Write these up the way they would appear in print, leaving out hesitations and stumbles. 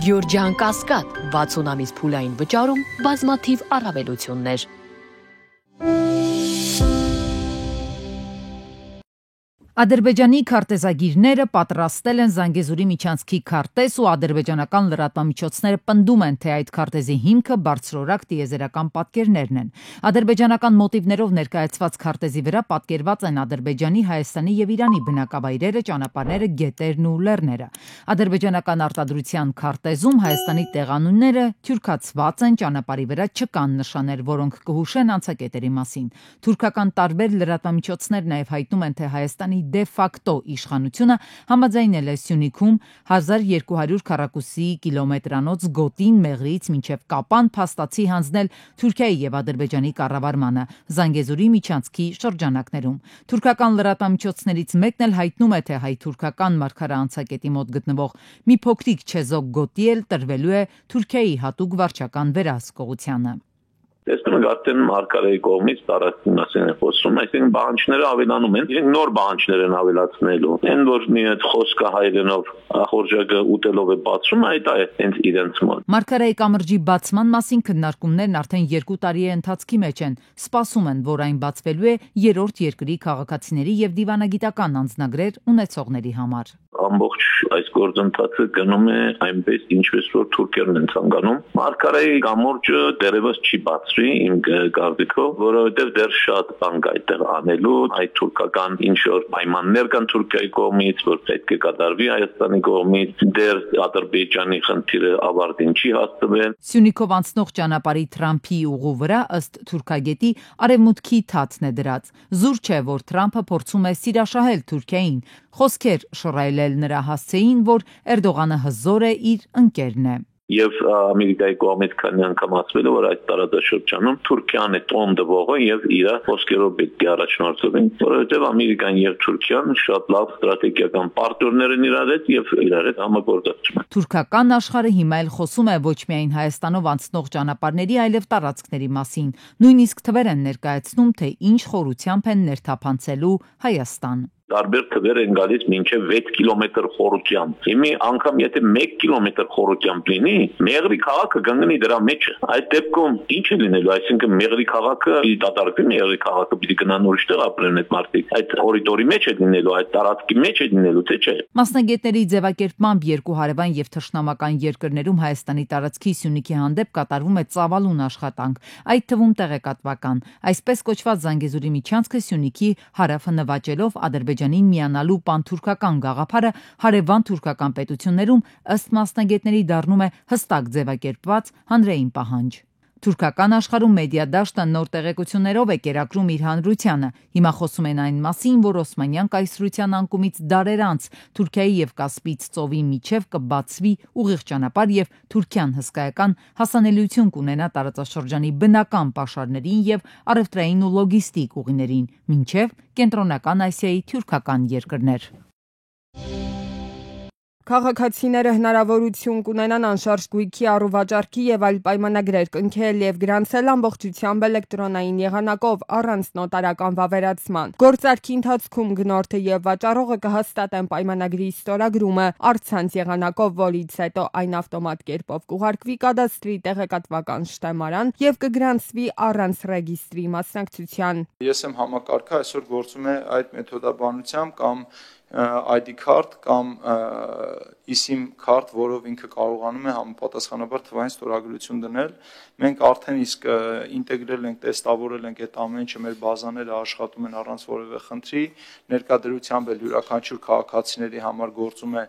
Գյորջյան Կասկադ 60 ամիս փուլային վճարում բազմաթիվ առավելություններ։ Ադրբեջանի քարտեզագիրները պատրաստել են Զանգեզուրի միջանցքի քարտեզ ու ադրբեջանական լրատվամիջոցները պնդում են, թե այդ քարտեզի հիմքը բարձրորակ տիեզերական պատկերներն են։ Ադրբեջանական մոտիվներով ներկայացված քարտեզի վրա պատկերված են Ադրբեջանի, Հայաստանի եւ Իրանի բնակավայրերը, ճանապարհները, գետերն ու լեռները։ Ադրբեջանական արտադրության քարտեզում Հայաստանի տեղանունները թյուրքացված են, ճանապարհի վրա չկան նշաններ, որոնք կհուշեն անցակետերի մասին։ Թուրքական տարբեր լրատվամիջոցներ նաեւ հայտնում են, թե Հայաստանի դե ֆակտո իշխանությունը համաձայնել է Սյունիքում 1200 քառակուսի կիլոմետրանոց գոտին Մեղրիից մինչև Կապան փաստացի հանձնել Թուրքիայի եւ Ադրբեջանի կառավարմանը Զանգեզուրի միջանցքի շրջանակներում։ Թուրքական լրատվամիջոցներից մեկն էլ հայտնում է, թե հայ-թուրքական մարգարեանցակետի մոտ գտնվող մի փոքրիկ չեզոք գոտի էլ տրվելու է Թուրքիայի հատուկ վարչական վերահսկողությանը։ Տեսնում եք արդեն Մարգարեի կողմից տարածքի մասին է խոսում, այսինքն բանջները ավելանում են, իրենք նոր բանջներ են ավելացնելու։ Այն որ մի այդ խոսքը հայերենով խորժակը ուտելով է բացում, այդ է հենց իրենց մոտ։ Մարգարեի կամրջի բացման մասին քննարկումներն արդեն 2 տարի է ընթացքի մեջ են։ Սպասում են, որ այն բացվելու է երրորդ երկրի քաղաքացիների եւ դիվանագիտական անձնագրեր ունեցողների համար։ Ամբողջ այս գործընթացը գնում է այնպես, ինչպես որ թուրքերն են ցանկանում։ Մարգարեի կամուրջը դեռևս չի բացվի իմ կարծիքով, որովհետև դեռ շատ բան կա այդտեղ անելու, այդ թուրքական ինչ-որ պայմաններ կան Թուրքիայի կողմից, որ պետք է կատարվի Հայաստանի կողմից, դեռ Ադրբեջանի խնդիրը ավարտին չի հասցվել։ Սյունիքով անցնող ճանապարհի Թրամփի ուղու վրա ըստ թուրքագետի արևմուտքի թաթն է դրած։ Զուր չէ, որ Թրամփը փորձում է սիրաշահել Թուրքիային։ Խոսքեր շռայլել նրա հասցեին, որ Էրդողանը հզոր է, իր ընկերն է։ Եվ Ամերիկայի կողմից քանի անգամ ասվել է, որ այդ տարածաշրջանում Թուրքիան է տոն դվողը եւ իր խոսքերով պետք է առաջնորդվեն, որովհետեւ Ամերիկան եւ Թուրքիան շատ լավ ստրատեգիական պարտներներ են իրար հետ եւ իրար հետ համագործակցում են։ Թուրքական աշխարհը հիմա էլ խոսում է ոչ միայն Հայաստանով անցնող ճանապարհների, այլև տարածքների մասին։ Նույնիսկ թվեր են ներկայացնում, թե ինչ խորությամբ են ներթափանցելու Հայաստան։ Տարբեր թվեր են գալիս մինչև 6 կիլոմետր խորությամբ։ Հիմի անգամ եթե 1 կիլոմետր խորությամբ լինի, Մեղրի քաղաքը կգնի դրա մեջ։ Այդ դեպքում ինչ է լինելու, այսինքն Մեղրի քաղաքը դատարկվի, Մեղրի քաղաքը պիտի գնան ուրիշտեղ ապրեն այդ մարդիկ։ Այդ կորիդորի մեջ է լինելու, այդ տարածքի մեջ է լինելու, թե չէ։ Մասնագետների ձևակերպմամբ երկու հարևան եւ թշնամական երկրներում Հայաստանի տարածքի Սյունիքի հանդեպ կատարվում է ծավալուն աշխատանք, այդ թվում տեղեկատվական։ Այսպես կոչված Զանգեզուրի միջանցքը Սյունիքի հարավը նվաճելով Ադրբեջանին միանալու պանթուրքական գաղափարը հարևան թուրքական պետություններում ըստ մասնագետների դառնում է հստակ ձևակերպված հանրային պահանջ։ Թուրքական աշխարհում մեդիա դաշտը նոր տեղեկություններով է կերակրում իր հանրությանը։ Հիմա խոսում են այն մասին, որ Օսմանյան կայսրության անկումից դարեր անց Թուրքիայի եւ Կասպից ծովի միջև կբացվի ուղիղ ճանապարհ եւ Թուրքիան հսկայական հասանելիություն կունենա տարածաշրջանի բնական պաշարներին եւ առևտրային ու լոգիստիկ ուղիներին, մինչեւ Կենտրոնական Ասիայի թուրքական երկրներ։ Քաղաքացիները հնարավորություն կունենան անշարժ գույքի առուվաճառքի եւ այլ պայմանագրեր կնքել եւ գրանցել ամբողջությամբ էլեկտրոնային եղանակով առանց նոտարական վավերացման։ Գործարքի ընթացքում գնորդը եւ վաճառողը կհաստատեն պայմանագրի ստորագրումը առցանց եղանակով, որից հետո այն ավտոմատ կերպով կուղարկվի կադաստրի տեղեկատվական շտեմարան եւ կգրանցվի առանց ռեգիստրի մասնակցության։ Ես եմ համակարգը այսօր գործում է այդ մեթոդաբանությամբ կամ ID card կամ eSIM card, որով ինքը կարողանում է համապատասխանաբար թվային ստորագրություն դնել։ Մենք արդեն իսկ ինտեգրել ենք, տեստավորել ենք այդ ամեն ինչը, մեր բազաները աշխատում են առանց որևէ խնդրի, ներկայությամբ էլ յուրաքանչյուր քաղաքացիների համար գործում է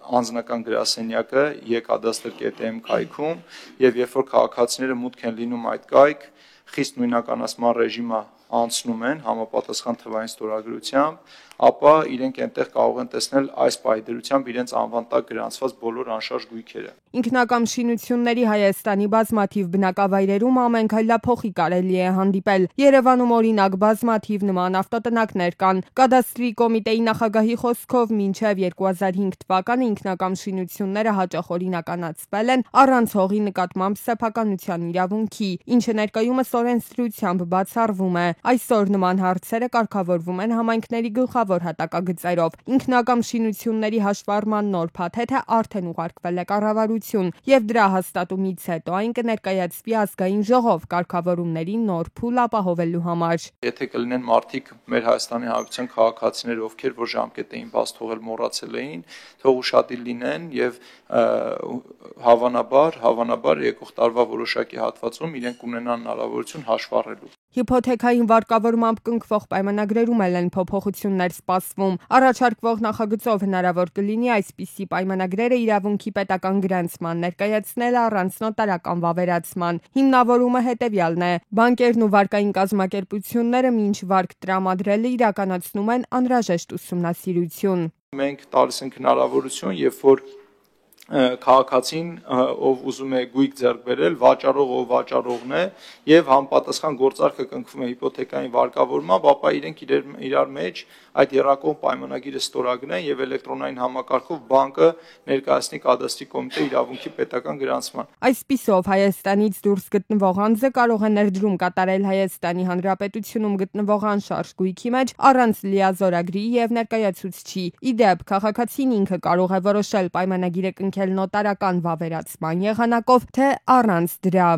անձնական գրասենյակը e-cadastr.am կայքում եւ երբ որ քաղաքացիները մուտք են լինում այդ կայք, խիստ նույնականացման ռեժիմը անցնում են համապատասխան թվային ստորագրությամբ, ապա իրենք այնտեղ կարող են տեսնել այս պայդրությամբ իրենց անվան տակ գրանցված բոլոր անշարժ գույքերը։ Ինքնակամ շինությունների Հայաստանի բազմաթիվ բնակավայրերում ամեն քայլափոխի կարելի է հանդիպել։ Երևանում օրինակ բազմաթիվ նման ավտոտնակներ կան։ Կադաստրի կոմիտեի նախագահի խոսքով մինչև 2005 թվականը ինքնակամ շինությունները հաճախ օրինականացվել են առանց հողի նկատմամբ սեփականության իրավունքի, ինչը ներկայումս օրենսդրությամբ բացառվում է։ Այսօր նման հարցերը կարգավորվում են համայնքների գլխավոր գլխավոր հատակագծերով։ Ինքնակամ շինությունների հաշվառման նոր փաթեթը արդեն ուղարկվել է կառավարություն, եւ դրա հաստատումից հետո այն կներկայացվի ազգային ժողով կարգավորումների նոր փուլ ապահովելու համար։ Եթե կլինեն մարդիկ մեր Հայաստանի Հանրապետության քաղաքացիներ, ովքեր որ ժամկետային բաց թողել մոռացել էին, թող ուշադիր լինեն եւ հավանաբար եկող տարվա որոշակի հատվածում իրենք ունենան հնարավորություն հաշվառելու։ Հիփոթեքային վարկավորմամբ կնքվող պայմանագրերում են փոփոխություններ սպասվում։ Առաջարկվող նախագծով հնարավոր կլինի այսպիսի պայմանագրերը իրավունքի պետական գրանցման ներկայացնել առանց նոտարական վավերացման։ Հիմնավորումը հետևյալն է. բանկերն ու վարկային կազմակերպությունները մինչ վարկ տրամադրելը իրականացնում են անհրաժեշտ ուսումնասիրություն։ Մենք տալիս ենք հնարավորություն, երբ որ քաղաքացին, ով ուզում է գույք ձեռք բերել, վաճառողն է եւ համապատասխան գործարքը կնքվում է հիփոթեքային վարկավորմամբ, ապա իրենք իրար մեջ այդ երրակողմ պայմանագիրը ստորագրեն եւ էլեկտրոնային համակարգով բանկը ներկայացնի կադաստրի կոմիտե իրավունքի պետական գրանցման։ Այսպիսով Հայաստանից դուրս գտնվող անձը կարող է ներդրում կատարել Հայաստանի Հանրապետությունում գտնվող անշարժ գույքի մեջ առանց լիազորագրի եւ ներկայացուցչի։ Իդեպ քաղաքացին ինքը կարող է որոշել պայմանագիրը կնքել նոտարական վավերացման եղանակով, թե առանց դրա։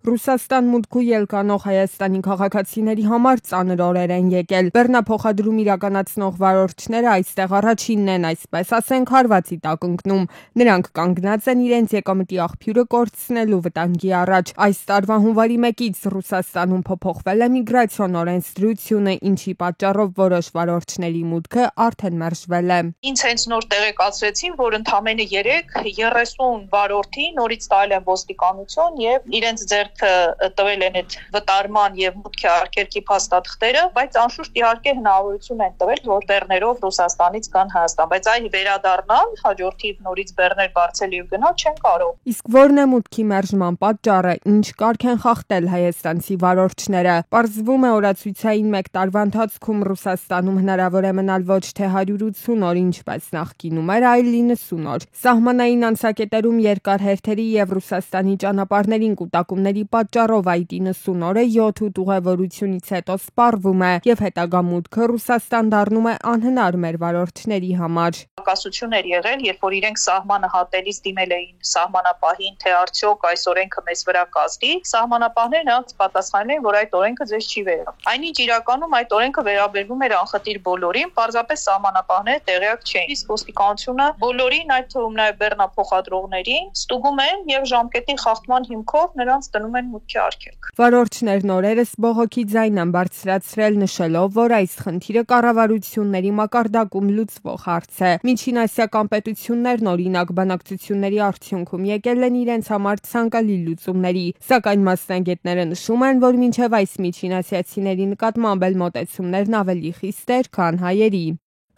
Ռուսաստան մուտքու ելկանող Հայաստանի քաղաքացիների համար ծանր օրեր են եկել։ Բեռնափոխադրում իրականացնող վարորդները այստեղ առաջինն են, այսպես ասենք, հարվածի տակ ընկնում։ Նրանք կանգնած են իրենց եկամտի աղբյուրը կորցնելու վտանգի առաջ։ Այս տարվա հունվարի 1-ից Ռուսաստանում փոփոխվել է միգրացիոն օրենսդրությունը, ինչի պատճառով որոշ վարորդների մուտքը արդեն մերժվել է։ Ինձ հենց նոր տեղեկացրեցին, որ ընդամենը 30 վարորդի նորից տալ են ոստիկանություն եւ իրենց տվել են այդ վտարման եւ մուտքի արգելքի փաստաթղթերը, բայց անշուշտ իհարկե հնարավորություն են տվել, որ բեռներով Ռուսաստանից գան Հայաստան, բայց այ վերադառնալ, հաջորդի նորից բեռներ բարձել եւ գնալ չեն կարող։ Իսկ ո՞րն է մուտքի մերժման պատճառը, ինչ կարգ են խախտել հայաստանցի վարորդները։ Պարզվում է օրացույցային 1 տարվա ընթացքում Ռուսաստանում հնարավոր է մնալ ոչ թե 180 օր, ինչպես նախկինում էր, այլ 90 օր։ Սահմանային անցակետերում երկար հերթերի եւ Ռուսաստանի ճանապարհներին կուտակումների պատճառով այդ 90 օրը 7 ուղևորությունից հետո սպառվում է եւ հետագա մուտքը Ռուսաստան դառնում է անհնար մեր վարորդների համար։ Հակասություն էր եղել, երբ որ իրենք սահմանը հատելիս դիմել էին սահմանապահին, թե արդյոք այս օրենքը մեզ վրա կազմի, սահմանապահները նրանց պատասխանել էին, որ այդ օրենքը ձեզ չի վերաբերում։ Այնինչ իրականում այդ օրենքը վերաբերվում էր անխտիր բոլորին, պարզապես սահմանապահները տեղյակ չէին։ Իսկ ոստիկանությունը բոլորին, այդ թվում նաեւ բեռնափոխադրողներին, ստուգում են եւ ժամկետի խախտման հիմքով նրանց դնում են մուտքի արգելք։ Վարորդներն օրերս բողոքի ձայն են բարձրացրել, նշելով, որ այս խնդիրը կառավարությունների մակարդակում լուծվող հարց է։ Միջինասիական պետություններն օրինակ բանակցությունների արդյունքում եկել են իրենց համար ցանկալի լուծումների, սակայն մասնագետները նշում են, որ մինչև այս միջինասիացիների նկատմամբ էլ մոտեցումներն ավելի խիստ քան հայերի։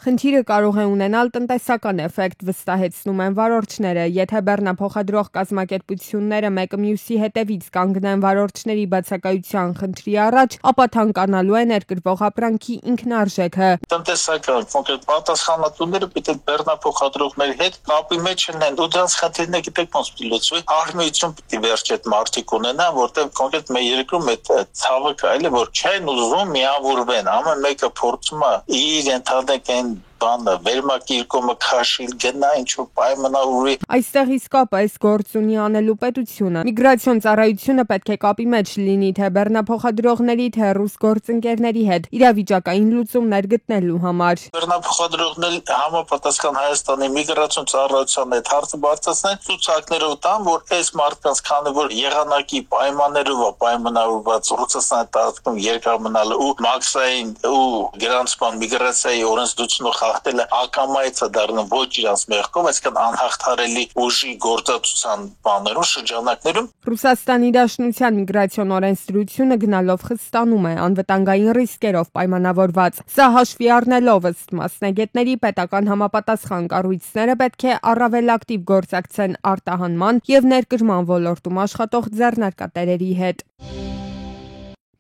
Խնդիրը կարող է ունենալ տնտեսական էֆեկտ, վստահեցնում են վարորդները։ Եթե բեռնափոխադրող կազմակերպությունները մեկը մյուսի հետևից կանգնեն վարորդների բացակայության խնդրի առաջ, ապա թանկանալու է ներկրվող ապրանքի ինքնարժեքը։ Տնտեսական կոնկրետ պատասխանատուները պետք է բեռնափոխադրողների հետ կապի մեջ լինեն, ու դրանց խնդիրները գիտեք ոնց պիտի լուծվի։ Արհմիություն պիտի վերջ այդ մարտիկ ունենան, որտեղ կոնկրետ մեր երկրում այդ ցավը կայել է, որ չեն ուզում միավորվեն, ամեն մեկը փորձում է իր ընդհանրեն բանը վերմակիրկումը քաշիլ գնա ինչ-որ պայմանավորի։ Այստեղ իսկապես գործ ունի անելու պետությունը։ Միգրացիոն ծառայությունը պետք է կապի մեջ լինի թե բեռնափոխադրողների, թե ռուս գործընկերների հետ իրավիճակային լուծումներ գտնելու համար։ Բեռնափոխադրողների համապատասխան Հայաստանի միգրացիոն ծառայության հետ հարցը բարձրացնեն, ցուցակներով տան, որ այս մարդկանց քանի որ եղանակի պայմաններով պայմանավորված Ռուսաստանի տարածքում երկար մնալը ու մաքսային ու գրանցման միգրացիայի օրենսդրությունը խախտելը ակամայից է դառնում ոչ իրանց մեղքով, այսինքն անհաղթարելի ուժի գործածության բաներում, շրջանակներում։ Ռուսաստանի Դաշնության միգրացիոն օրենսդրությունը գնալով խստանում է անվտանգային ռիսկերով պայմանավորված։ Սա հաշվի առնելով ըստ մասնագետների պետական համապատասխան կառույցները պետք է առավել ակտիվ գործակցեն արտահանման եւ ներկրման ոլորտում աշխատող ձեռնարկատերերի հետ։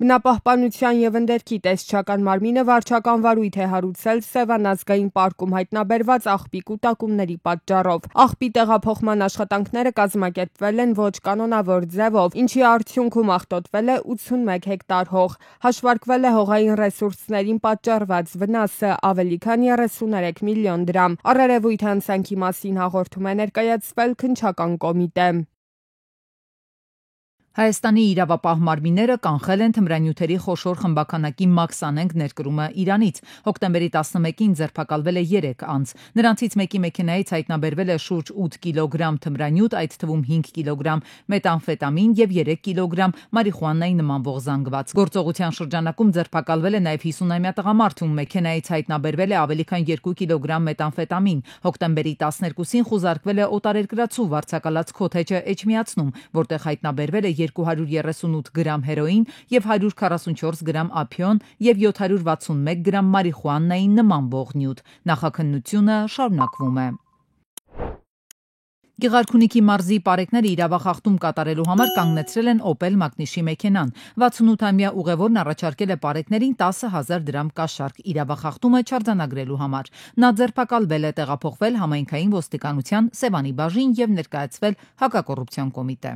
Բնապահպանության եւ ընդերքի տեսչական մարմինը վարչական վարույթ է հարուցել Սևան ազգային պարկում հայտնաբերված աղբի կուտակումների պատճառով։ Աղբի տեղափոխման աշխատանքները կազմակերպվել են ոչ կանոնավոր ձևով, ինչի արդյունքում աղտոտվել է 81 հեկտար հող։ Հաշվարկվել է հողային ռեսուրսներին պատճառված վնասը ավելի քան 33 միլիոն դրամ։ Առերևույթ հանցանքի մասին հաղորդում է ներկայացվել քննչական կոմիտե։ Հայաստանի իրավապահ մարմինները կանխել են թմրանյութերի խոշոր խմբականակի Մաքս Անենք ներկրումը Իրանից։ Հոկտեմբերի 11-ին ձերբակալվել է 3 անձ։ Նրանցից մեկի մեքենայից հայտնաբերվել է շուրջ 8 կիլոգրամ թմրանյութ, այդ թվում 5 կիլոգրամ մետամֆետամին եւ 3 կիլոգրամ մարիխուանայի նմանվող զանգված։ Գործողության շրջանակում ձերբակալվել է նաեւ 50-ամյա տղամարդ, ում մեքենայից հայտնաբերվել է ավելի քան 2 կիլոգրամ մետամֆետամին։ Հոկտեմբերի 12-ին խուզարկվել է օտարերկրացու վարձակալած քոթեջը Էջմիածնում, որտեղ հայտնաբերվել է 238 գրամ հերոին եւ 144 գրամ ափիոն եւ 761 գրամ մարիխուանայի նմանվող նյութ։ Նախաքննությունը շարունակվում է։ Գեղարքունիքի մարզի պարեկները իրավախախտում կատարելու համար կանգնեցրել են Opel Magnish-ի մեքենան։ 68-ամյա ուղևորն առաջարկել է պարեկներին 10,000 դրամ կաշառք իրավախախտումը չարձանագրելու համար։ Նա ձերբակալվել է, տեղափոխվել համայնքային ոստիկանության Սևանի բաժին եւ ներկայացվել հակակոռուպցիոն կոմիտե։